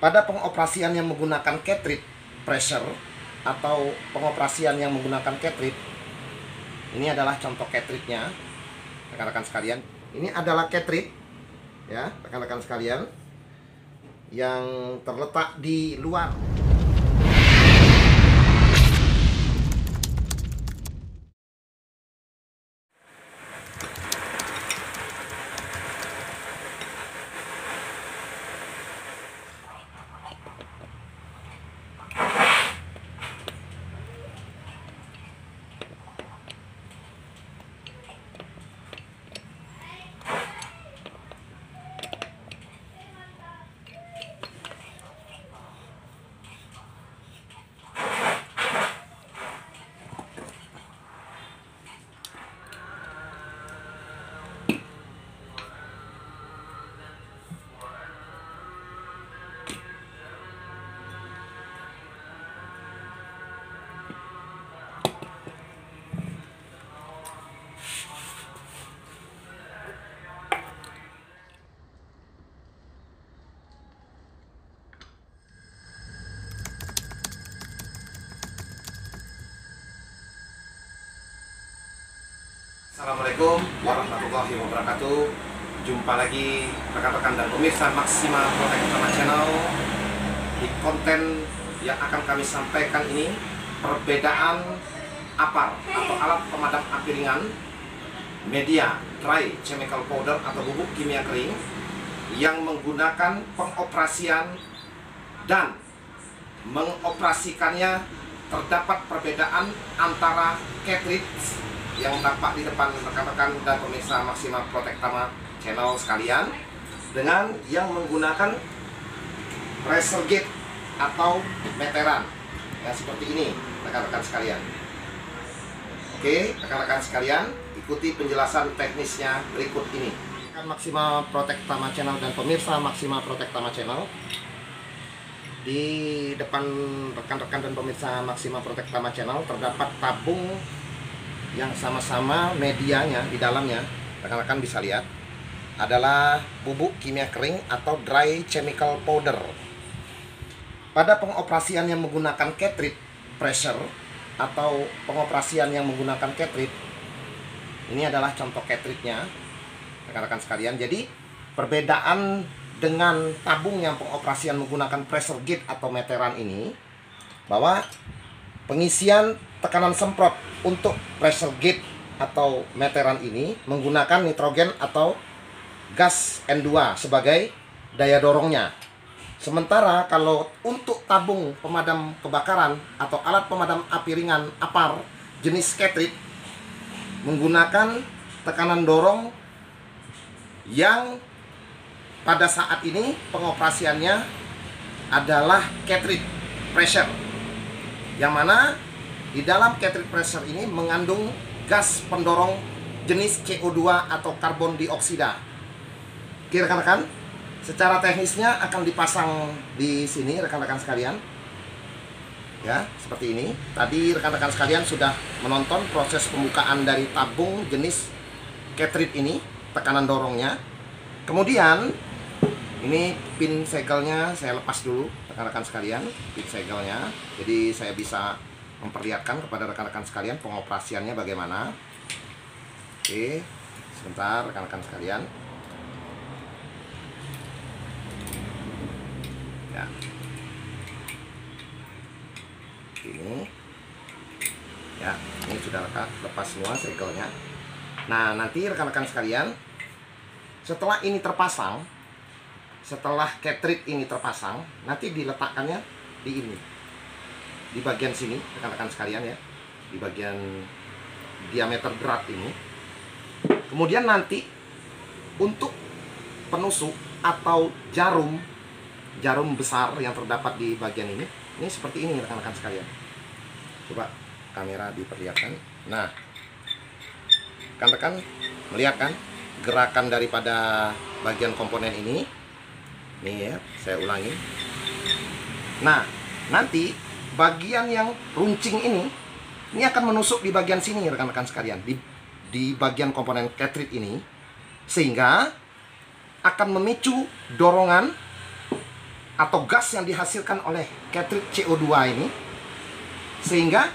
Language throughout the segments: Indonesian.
Pada pengoperasian yang menggunakan cartridge pressure atau pengoperasian yang menggunakan cartridge, ini adalah contoh cartridge-nya, rekan-rekan sekalian. Ini adalah cartridge, ya, rekan-rekan sekalian, yang terletak di luar. Assalamualaikum warahmatullahi wabarakatuh. Jumpa lagi rekan-rekan dan pemirsa Maxima Protect Tama Channel. Di konten yang akan kami sampaikan ini, perbedaan APAR atau alat pemadam api ringan, media dry chemical powder atau bubuk kimia kering yang menggunakan pengoperasian dan mengoperasikannya. Terdapat perbedaan antara cartridge yang tampak di depan rekan-rekan dan pemirsa Maxima Protect Tama Channel sekalian dengan yang menggunakan pressure gauge atau meteran, ya, seperti ini rekan-rekan sekalian. Oke, rekan-rekan sekalian, ikuti penjelasan teknisnya berikut ini. Maxima Protect Tama Channel dan pemirsa Maxima Protect Tama Channel, di depan rekan-rekan dan pemirsa Maxima Protect Tama Channel terdapat tabung yang sama-sama medianya di dalamnya, rekan-rekan bisa lihat, adalah bubuk kimia kering atau dry chemical powder. Pada pengoperasian yang menggunakan cartridge pressure atau pengoperasian yang menggunakan cartridge, ini adalah contoh cartridge-nya, rekan-rekan sekalian. Jadi perbedaan dengan tabung yang pengoperasian menggunakan pressure gauge atau meteran ini, bahwa pengisian tekanan semprot untuk pressure gauge atau meteran ini menggunakan nitrogen atau gas N2 sebagai daya dorongnya. Sementara kalau untuk tabung pemadam kebakaran atau alat pemadam api ringan APAR jenis cartridge menggunakan tekanan dorong yang pada saat ini pengoperasiannya adalah cartridge pressure, yang mana di dalam cartridge pressure ini mengandung gas pendorong jenis CO2 atau karbon dioksida. Oke rekan-rekan, secara teknisnya akan dipasang di sini rekan-rekan sekalian, ya, seperti ini. Tadi rekan-rekan sekalian sudah menonton proses pembukaan dari tabung jenis cartridge ini, tekanan dorongnya. Kemudian ini pin segelnya saya lepas dulu rekan-rekan sekalian, pin segelnya, jadi saya bisa memperlihatkan kepada rekan-rekan sekalian pengoperasiannya bagaimana. Oke, sebentar rekan-rekan sekalian. Ya. Ini. Ya, ini sudah lepas semua segelnya. Nah, nanti rekan-rekan sekalian, setelah ini terpasang, setelah cartridge ini terpasang, nanti diletakkannya di ini, di bagian sini rekan-rekan sekalian, ya, di bagian diameter drat ini. Kemudian nanti untuk penusuk atau jarum besar yang terdapat di bagian ini seperti ini rekan-rekan sekalian. Coba kamera diperlihatkan. Nah, rekan-rekan melihat kan gerakan daripada bagian komponen ini. Nih ya, saya ulangi. Nah, nanti bagian yang runcing ini akan menusuk di bagian sini rekan-rekan sekalian, di bagian komponen cartridge ini, sehingga akan memicu dorongan atau gas yang dihasilkan oleh cartridge CO2 ini, sehingga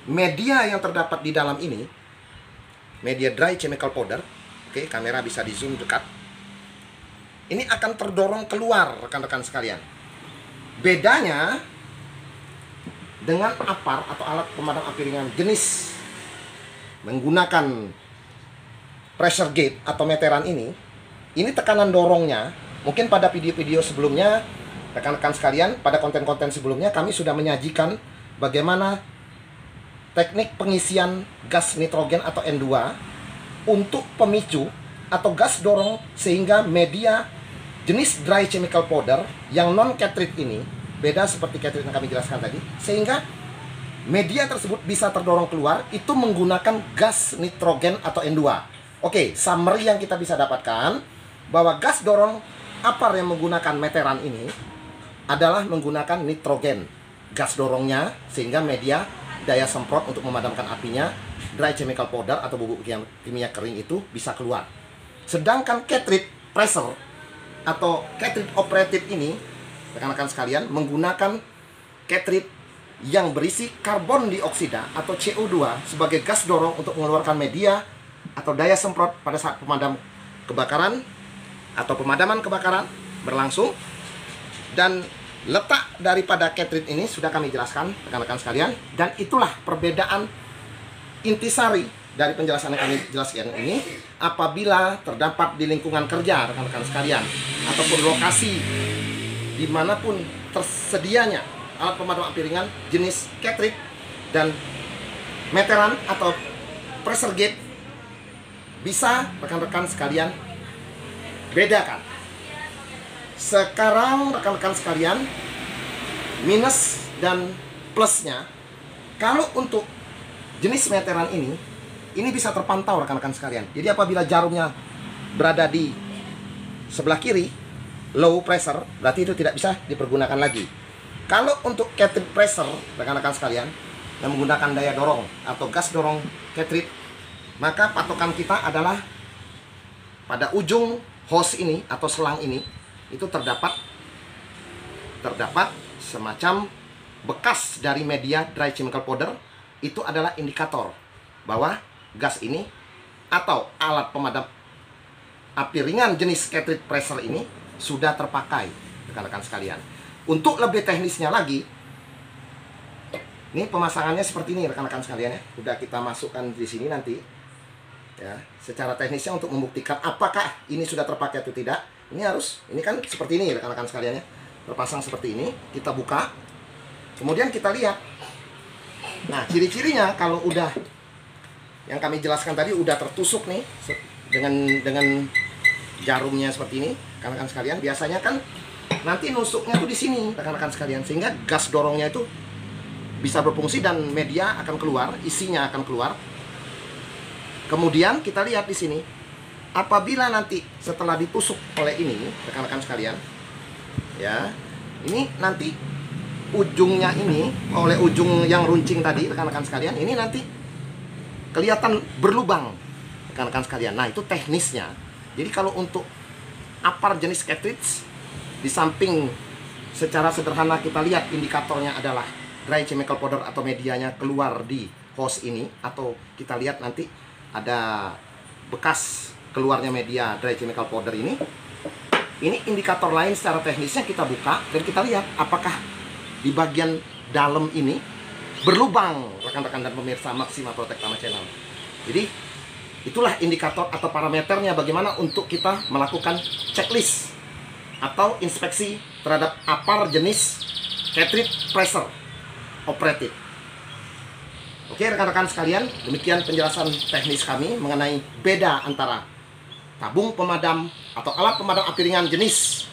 media yang terdapat di dalam ini, media dry chemical powder, oke, kamera bisa di zoom dekat, ini akan terdorong keluar, rekan-rekan sekalian. Bedanya dengan APAR atau alat pemadam api ringan jenis menggunakan pressure gate atau meteran ini tekanan dorongnya, mungkin pada video-video sebelumnya, rekan-rekan sekalian, pada konten-konten sebelumnya kami sudah menyajikan bagaimana teknik pengisian gas nitrogen atau N2 untuk pemicu atau gas dorong, sehingga media jenis dry chemical powder yang non cartridge ini, beda seperti cartridge yang kami jelaskan tadi, sehingga media tersebut bisa terdorong keluar itu menggunakan gas nitrogen atau N2. Oke, summary yang kita bisa dapatkan bahwa gas dorong APAR yang menggunakan meteran ini adalah menggunakan nitrogen gas dorongnya, sehingga media daya semprot untuk memadamkan apinya, dry chemical powder atau bubuk kimia kering itu bisa keluar. Sedangkan cartridge pressure atau cartridge operated ini, rekan-rekan sekalian, menggunakan cartridge yang berisi karbon dioksida atau CO2 sebagai gas dorong untuk mengeluarkan media atau daya semprot pada saat pemadam kebakaran atau pemadaman kebakaran berlangsung. Dan letak daripada cartridge ini sudah kami jelaskan, rekan-rekan sekalian, dan itulah perbedaan intisari dari penjelasan yang kami jelaskan ini. Apabila terdapat di lingkungan kerja, rekan-rekan sekalian, ataupun lokasi dimanapun tersedianya alat pemadam api ringan jenis cartridge dan meteran atau pressure gate, bisa rekan-rekan sekalian bedakan. Sekarang rekan-rekan sekalian, minus dan plusnya, kalau untuk jenis meteran ini bisa terpantau rekan-rekan sekalian. Jadi apabila jarumnya berada di sebelah kiri, low pressure, berarti itu tidak bisa dipergunakan lagi. Kalau untuk cartridge pressure, rekan-rekan sekalian, yang menggunakan daya dorong atau gas dorong cartridge, maka patokan kita adalah pada ujung hose ini atau selang ini, itu terdapat semacam bekas dari media dry chemical powder. Itu adalah indikator bahwa gas ini atau alat pemadam api ringan jenis cartridge pressure ini sudah terpakai, rekan-rekan sekalian. Untuk lebih teknisnya lagi, ini pemasangannya seperti ini, rekan-rekan sekalian ya. Udah kita masukkan di sini nanti ya, secara teknisnya untuk membuktikan apakah ini sudah terpakai atau tidak. Ini kan seperti ini, rekan-rekan sekalian ya, terpasang seperti ini. Kita buka, kemudian kita lihat. Nah, ciri-cirinya kalau udah yang kami jelaskan tadi udah tertusuk nih dengan jarumnya seperti ini, rekan-rekan sekalian, biasanya kan nanti nusuknya tuh di sini, rekan-rekan sekalian, sehingga gas dorongnya itu bisa berfungsi dan media akan keluar, isinya akan keluar. Kemudian kita lihat di sini, apabila nanti setelah ditusuk oleh ini, rekan-rekan sekalian, ya, ini nanti ujungnya ini, oleh ujung yang runcing tadi, rekan-rekan sekalian, ini nanti kelihatan berlubang, rekan-rekan sekalian. Nah, itu teknisnya. Jadi kalau untuk APAR jenis cartridge, di samping secara sederhana kita lihat indikatornya adalah dry chemical powder atau medianya keluar di hose ini, atau kita lihat nanti ada bekas keluarnya media dry chemical powder ini indikator lain secara teknisnya. Kita buka dan kita lihat apakah di bagian dalam ini berlubang, rekan-rekan dan pemirsa Maxima Protectama Channel. Jadi itulah indikator atau parameternya bagaimana untuk kita melakukan checklist atau inspeksi terhadap APAR jenis cartridge pressure operated. Oke, rekan-rekan sekalian, demikian penjelasan teknis kami mengenai beda antara tabung pemadam atau alat pemadam api ringan jenis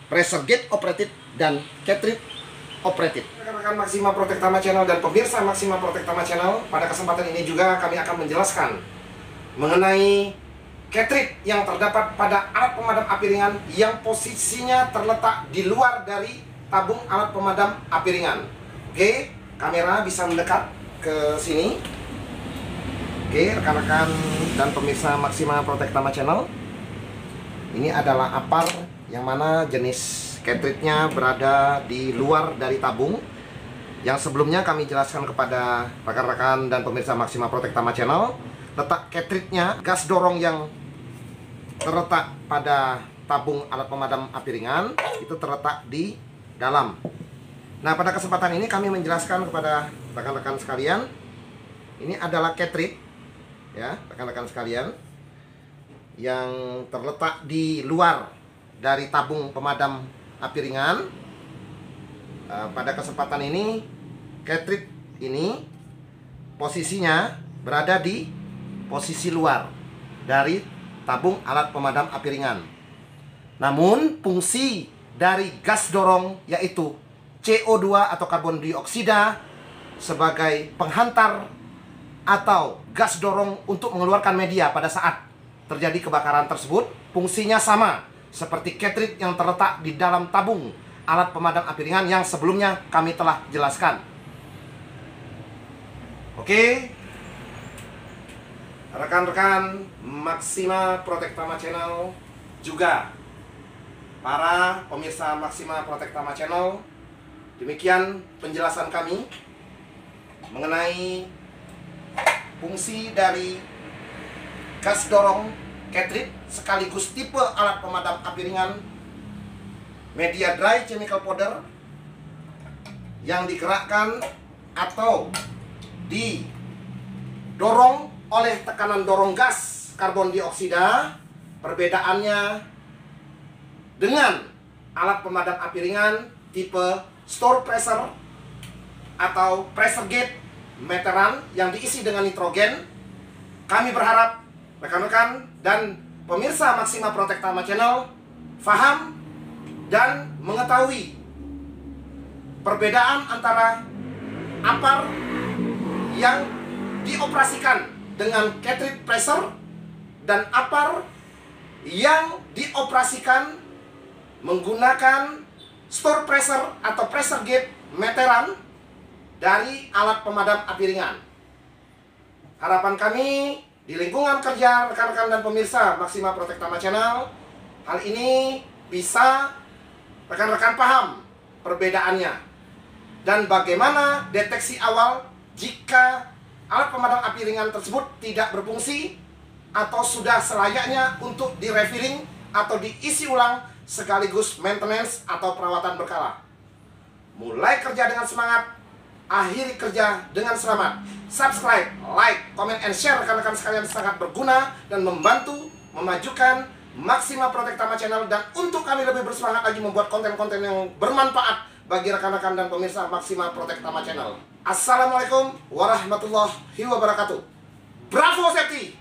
pressure gate operated dan cartridge operated. Rekan-rekan Maxima Protectama Channel dan pemirsa Maxima Protectama Channel, pada kesempatan ini juga kami akan menjelaskan mengenai cartridge yang terdapat pada alat pemadam api ringan yang posisinya terletak di luar dari tabung alat pemadam api ringan. Oke, kamera bisa mendekat ke sini. Oke, rekan-rekan dan pemirsa Maxima Protectama Channel, ini adalah APAR yang mana jenis cartridge-nya berada di luar dari tabung. Yang sebelumnya kami jelaskan kepada rekan-rekan dan pemirsa Maxima Protect Tama Channel, letak cartridge-nya, gas dorong yang terletak pada tabung alat pemadam api ringan itu terletak di dalam. Nah, pada kesempatan ini kami menjelaskan kepada rekan-rekan sekalian, ini adalah cartridge ya, rekan-rekan sekalian, yang terletak di luar dari tabung pemadam api ringan. Pada kesempatan ini cartridge ini posisinya berada di posisi luar dari tabung alat pemadam api ringan. Namun fungsi dari gas dorong yaitu CO2 atau karbon dioksida sebagai penghantar atau gas dorong untuk mengeluarkan media pada saat terjadi kebakaran tersebut, fungsinya sama seperti cartridge yang terletak di dalam tabung alat pemadam api ringan yang sebelumnya kami telah jelaskan. Oke, rekan-rekan Maxima Protect Tama Channel, juga para pemirsa Maxima Protect Tama Channel, demikian penjelasan kami mengenai fungsi dari gas dorong cartridge sekaligus tipe alat pemadam api ringan media dry chemical powder yang digerakkan atau didorong oleh tekanan dorong gas karbon dioksida. Perbedaannya dengan alat pemadam api ringan tipe store pressure atau pressure gate meteran yang diisi dengan nitrogen. Kami berharap rekan-rekan dan pemirsa Maxima Protect Tama Channel faham dan mengetahui perbedaan antara APAR yang dioperasikan dengan cartridge pressure dan APAR yang dioperasikan menggunakan store pressure atau pressure gate meteran dari alat pemadam api ringan. Harapan kami di lingkungan kerja rekan-rekan dan pemirsa Maxima Protect Tama Channel, hal ini bisa rekan-rekan paham perbedaannya dan bagaimana deteksi awal jika alat pemadam api ringan tersebut tidak berfungsi atau sudah selayaknya untuk di-refilling atau diisi ulang sekaligus maintenance atau perawatan berkala. Mulai kerja dengan semangat, akhiri kerja dengan selamat. Subscribe, like, comment, and share rekan-rekan sekalian sangat berguna dan membantu memajukan Maxima Protect Tama Channel, dan untuk kami lebih bersemangat lagi membuat konten-konten yang bermanfaat bagi rekan-rekan dan pemirsa Maxima Protect Tama Channel. Assalamualaikum warahmatullahi wabarakatuh. Bravo Safety!